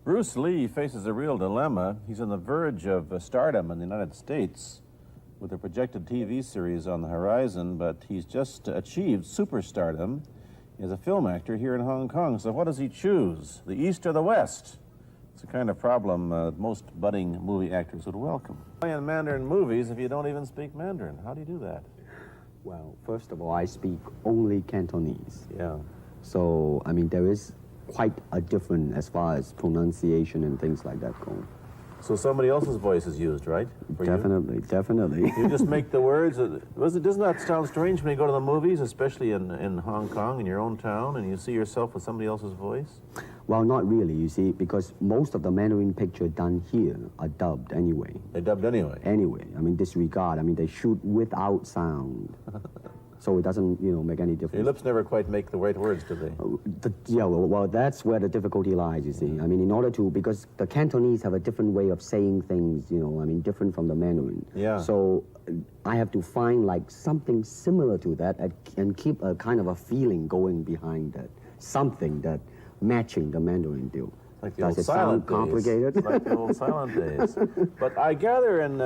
Bruce Lee faces a real dilemma. He's on the verge of stardom in the United States with a projected TV series on the horizon, but he's just achieved superstardom as a film actor here in Hong Kong. So what does he choose, the East or the West? It's the kind of problem most budding movie actors would welcome. Play in Mandarin movies if you don't even speak Mandarin. How do you do that? Well, first of all, I speak only Cantonese. Yeah. So, I mean, there is quite a difference as far as pronunciation and things like that go. So somebody else's voice is used, right? For Definitely, you? definitely. You just make the words. Doesn't that sound strange when you go to the movies, especially in Hong Kong, in your own town, and you see yourself with somebody else's voice? Well, not really, you see, because most of the Mandarin pictures done here are dubbed anyway. They're dubbed anyway? Anyway, I mean, disregard. I mean, they shoot without sound. So it doesn't, make any difference. Your lips never quite make the right words, do they? Well, that's where the difficulty lies, you see. I mean, in order to, because the Cantonese have a different way of saying things, different from the Mandarin. Yeah. So I have to find, like, something similar to that and keep a kind of a feeling going behind that. Something that matching the Mandarin deal. Like the Does old it silent sound complicated? days. Like the old silent days. But I gather in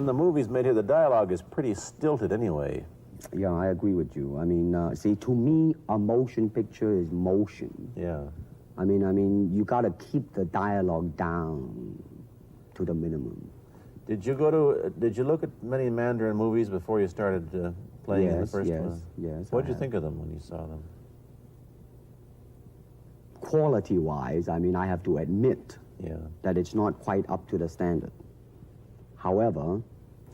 the movies made here, the dialogue is pretty stilted anyway. Yeah, I agree with you. I mean, see, to me, a motion picture is motion. Yeah. I mean, you got to keep the dialogue down to the minimum. Did you look at many Mandarin movies before you started playing in the first one? Yes. What did you think of them when you saw them? Quality-wise, I mean, I have to admit that it's not quite up to the standard. However,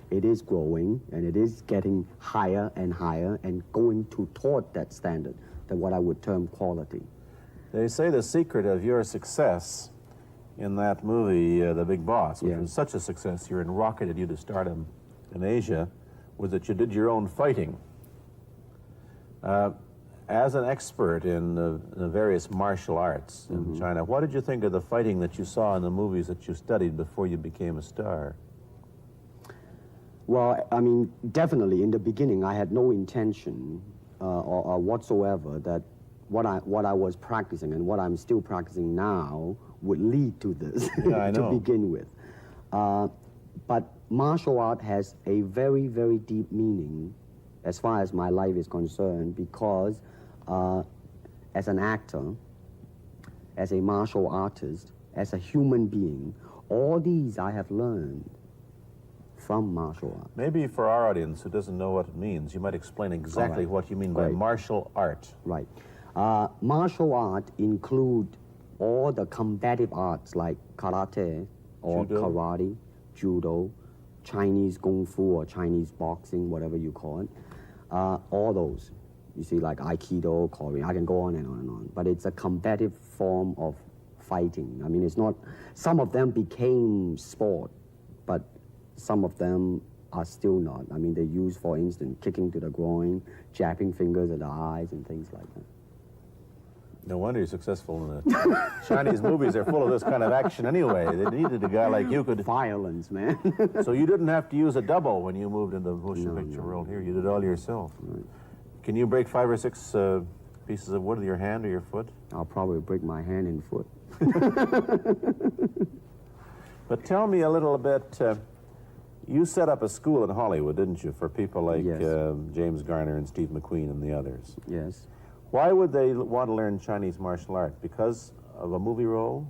it is growing, and it is getting higher and higher and going toward that standard, that what I would term quality. They say the secret of your success in that movie, The Big Boss, which was such a success here and rocketed you to stardom in Asia, was that you did your own fighting. As an expert in the various martial arts in China, what did you think of the fighting that you saw in the movies that you studied before you became a star? Well, I mean, definitely in the beginning, I had no intention or whatsoever that what I was practicing and what I'm still practicing now would lead to this to begin with. But martial art has a very, very deep meaning as far as my life is concerned, because as an actor, as a martial artist, as a human being, all these I have learned from martial art. Maybe for our audience who doesn't know what it means, you might explain exactly what you mean by martial art. Right. Martial art include all the combative arts like karate or karate, judo, Chinese kung fu or Chinese boxing, whatever you call it. All those. You see, like Aikido, Korean, I can go on and on and on. But it's a combative form of fighting. I mean, it's not, some of them became sport, but some of them are still not. I mean, they use, for instance, kicking to the groin, jabbing fingers at the eyes, and things like that. No wonder you're successful in the Chinese movies. They're full of this kind of action anyway. They needed a guy like you could... Violence, man. So you didn't have to use a double when you moved into the motion picture world here. You did it all yourself. Right. Can you break 5 or 6 pieces of wood with your hand or your foot? I'll probably break my hand and foot. But tell me a little bit... you set up a school in Hollywood, didn't you, for people like James Garner and Steve McQueen and the others? Yes. Why would they want to learn Chinese martial arts? Because of a movie role?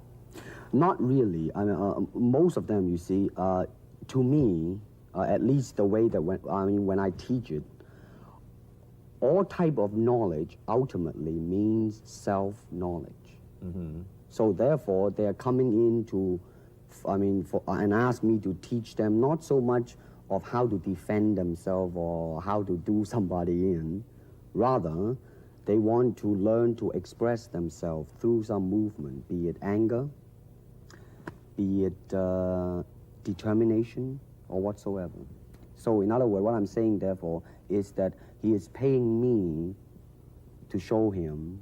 Not really. I mean, most of them, you see, to me, at least the way that when I teach it, all type of knowledge ultimately means self-knowledge. So therefore, they're coming in to, and ask me to teach them not so much of how to defend themselves or how to do somebody in, rather, they want to learn to express themselves through some movement, be it anger, be it determination, or whatsoever. So in other words, what I'm saying, therefore, is that he is paying me to show him,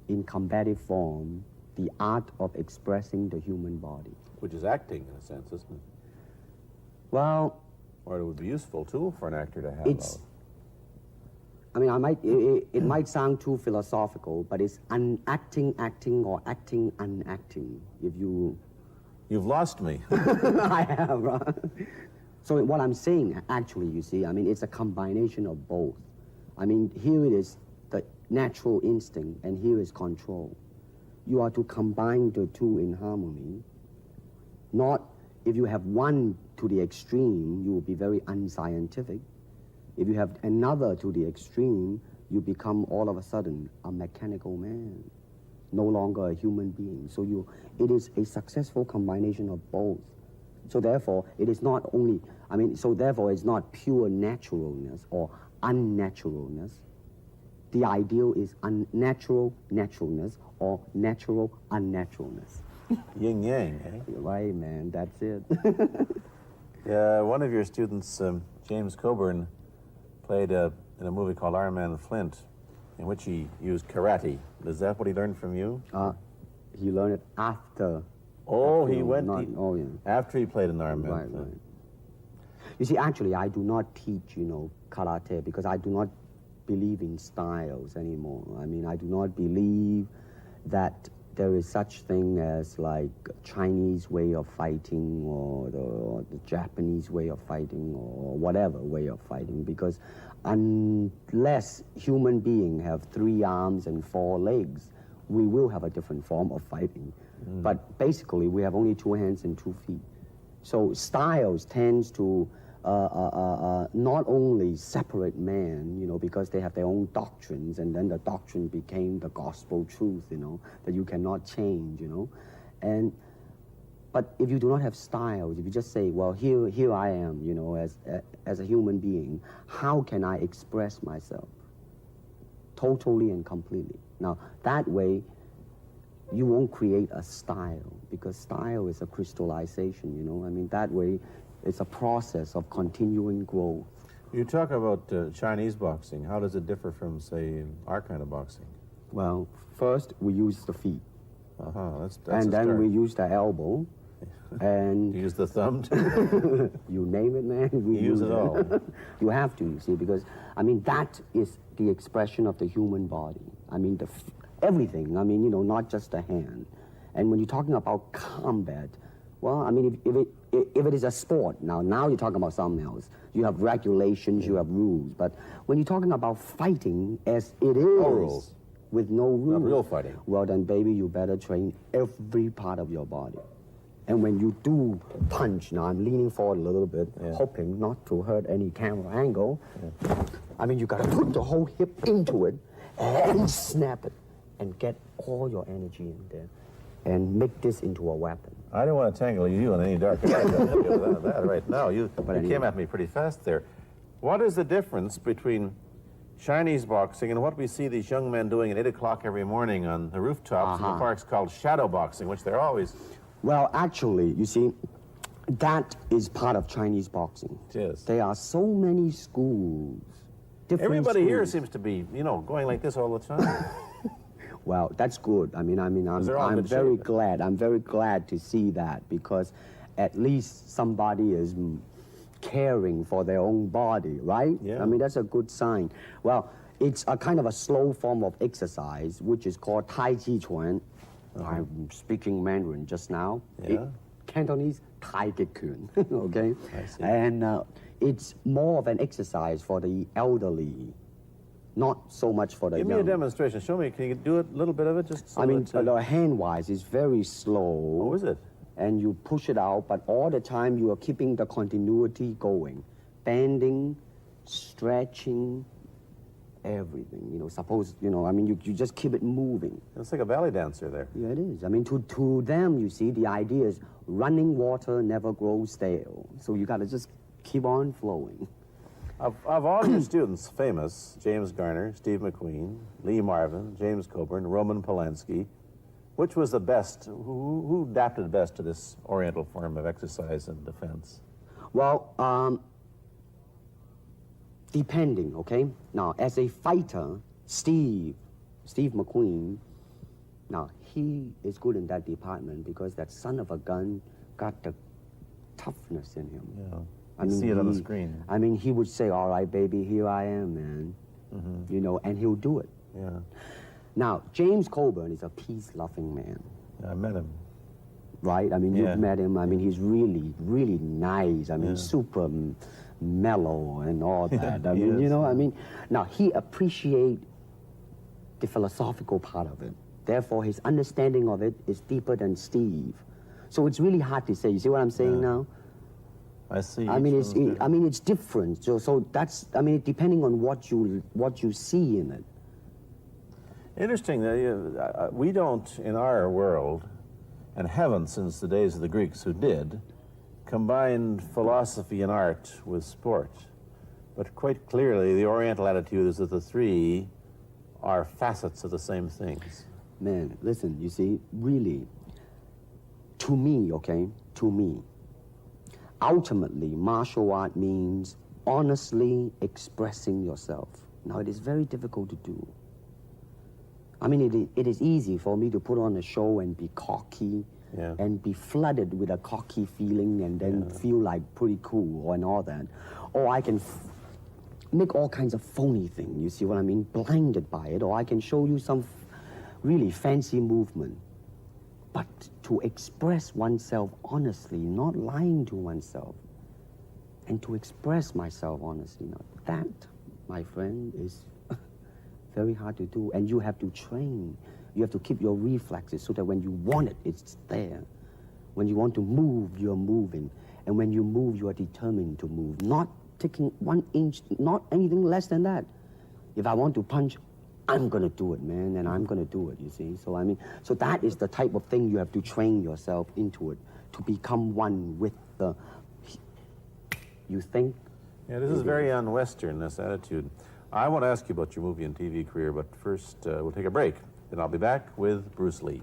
in combative form, the art of expressing the human body. Which is acting, in a sense, isn't it? Well... Or it would be useful, too, for an actor to have it's, I mean, it might sound too philosophical, but it's unacting, acting, or acting, unacting. If you... You've lost me. I have, right? So what I'm saying, actually, you see, I mean, it's a combination of both. I mean, here it is the natural instinct, and here is control. You are to combine the two in harmony. Not, if you have one to the extreme, you will be very unscientific. If you have another to the extreme, you become all of a sudden a mechanical man, no longer a human being. So it is a successful combination of both. So therefore, it is not only, I mean, so therefore it's not pure naturalness or unnaturalness. The ideal is unnatural naturalness or natural unnaturalness. Yin yang, eh? Right, man, that's it. Yeah, one of your students, James Coburn, played in a movie called Iron Man Flint, in which he used karate. Is that what he learned from you? He learned it after. Oh, after, he went yeah. after he played in Iron Man Right, Flint. right. You see, actually, I do not teach, karate because I do not believe in styles anymore. I mean, I do not believe that there is such thing as like Chinese way of fighting or the Japanese way of fighting or whatever way of fighting, because unless human beings have 3 arms and 4 legs, we will have a different form of fighting. But basically, we have only 2 hands and 2 feet. So styles tends to not only separate man, because they have their own doctrines, and then the doctrine became the gospel truth, that you cannot change, but if you do not have styles, if you just say, well, here I am, as a human being, how can I express myself totally and completely? Now, that way, you won't create a style, because style is a crystallization, I mean, that way, it's a process of continuing growth. You talk about Chinese boxing. How does it differ from, say, our kind of boxing? Well, first we use the feet. That's and then we use the elbow. And you use the thumb too? You name it, man. We use it all. You have to, you see, because, I mean, that is the expression of the human body. I mean, everything. I mean, not just the hand. And when you're talking about combat, well, I mean, if it is a sport, now you're talking about something else. You have regulations, you have rules. But when you're talking about fighting as it is, no rules. With no rules. Not real fighting. Well, then, baby, you better train every part of your body. And when you do punch, now I'm leaning forward a little bit, hoping not to hurt any camera angle. I mean, you got to put the whole hip into it and snap it and get all your energy in there and make this into a weapon. I don't want to tangle you in any dark area. That right now. You came at me pretty fast there. What is the difference between Chinese boxing and what we see these young men doing at 8 o'clock every morning on the rooftops in the parks called shadow boxing, which they're always... Well, actually, you see, that is part of Chinese boxing. It is. There are so many schools, different Everybody schools. here seems to be, going like this all the time. Well, that's good. I'm very glad. I'm very glad to see that, because at least somebody is caring for their own body, right? Yeah. I mean, that's a good sign. Well, it's a kind of a slow form of exercise, which is called Tai Chi Chuan. I'm speaking Mandarin just now. Yeah. Cantonese, Tai Chi Chuan, okay? I see. And it's more of an exercise for the elderly, not so much for the Give young. me a demonstration. Show me. Can you do a little bit of it? Just so I mean, that, hand-wise, it's very slow. Oh, is it? And you push it out, but all the time you are keeping the continuity going. Bending, stretching, everything. Suppose, you just keep it moving. It's like a ballet dancer there. Yeah, it is. I mean, to them, you see, the idea is running water never grows stale. So you got to just keep on flowing. Of all your students, famous, James Garner, Steve McQueen, Lee Marvin, James Coburn, Roman Polanski, which was the best? Who adapted best to this Oriental form of exercise and defense? Well, depending, okay? Now, as a fighter, Steve McQueen, now, he is good in that department because that son of a gun got the toughness in him. Yeah. I see it on the screen. I mean, he would say, all right, baby, here I am, man. you know, and he'll do it. Yeah. Now, James Coburn is a peace-loving man, I met him. right? I mean, Yeah. you've met him. I mean, he's really, really nice. I mean, Yeah. super mellow and all that. I He mean, you is, know, yeah. I mean, now he appreciates the philosophical part of it. Therefore, his understanding of it is deeper than Steve. So it's really hard to say. You see what I'm saying Yeah. now? I see. I mean, each one's I mean, it's different. So that's, I mean, depending on what you see in it. Interesting that we don't, in our world, and haven't since the days of the Greeks who did, combine philosophy and art with sport. But quite clearly, the Oriental attitude is that the three are facets of the same things. Man, listen, you see, really, to me, okay, to me, ultimately, martial art means honestly expressing yourself. Now, it is very difficult to do. I mean, it is easy for me to put on a show and be cocky, Yeah. and be flooded with a cocky feeling and then feel like pretty cool and all that. Or I can make all kinds of phony things, you see what I mean, blinded by it. Or I can show you some really fancy movement. But to express oneself honestly, not lying to oneself, and to express myself honestly, now that, my friend, is very hard to do. And you have to train. You have to keep your reflexes so that when you want it, it's there. When you want to move, you're moving. And when you move, you are determined to move. Not taking 1 inch, not anything less than that. If I want to punch, I'm going to do it, man, and I'm going to do it, you see. So, I mean, so that is the type of thing you have to train yourself into it, to become one with the, you think? Yeah, this is very un-Western, this attitude. I want to ask you about your movie and TV career, but first we'll take a break. Then I'll be back with Bruce Lee.